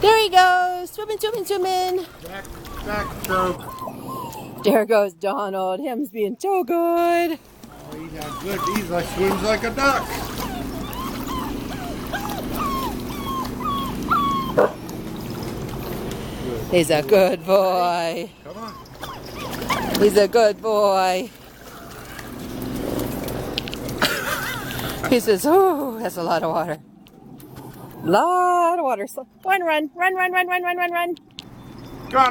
There he goes. Swimming, swimming, swimming. Back stroke. There goes Donald. Him's being so good. Oh, he's not good. He's like swims like a duck. He's a good boy. Come on. He's a good boy. He says, "Oh, that's a lot of water. Lot of water. So, go on, run, run, run, run, run, run, run, run." Come on.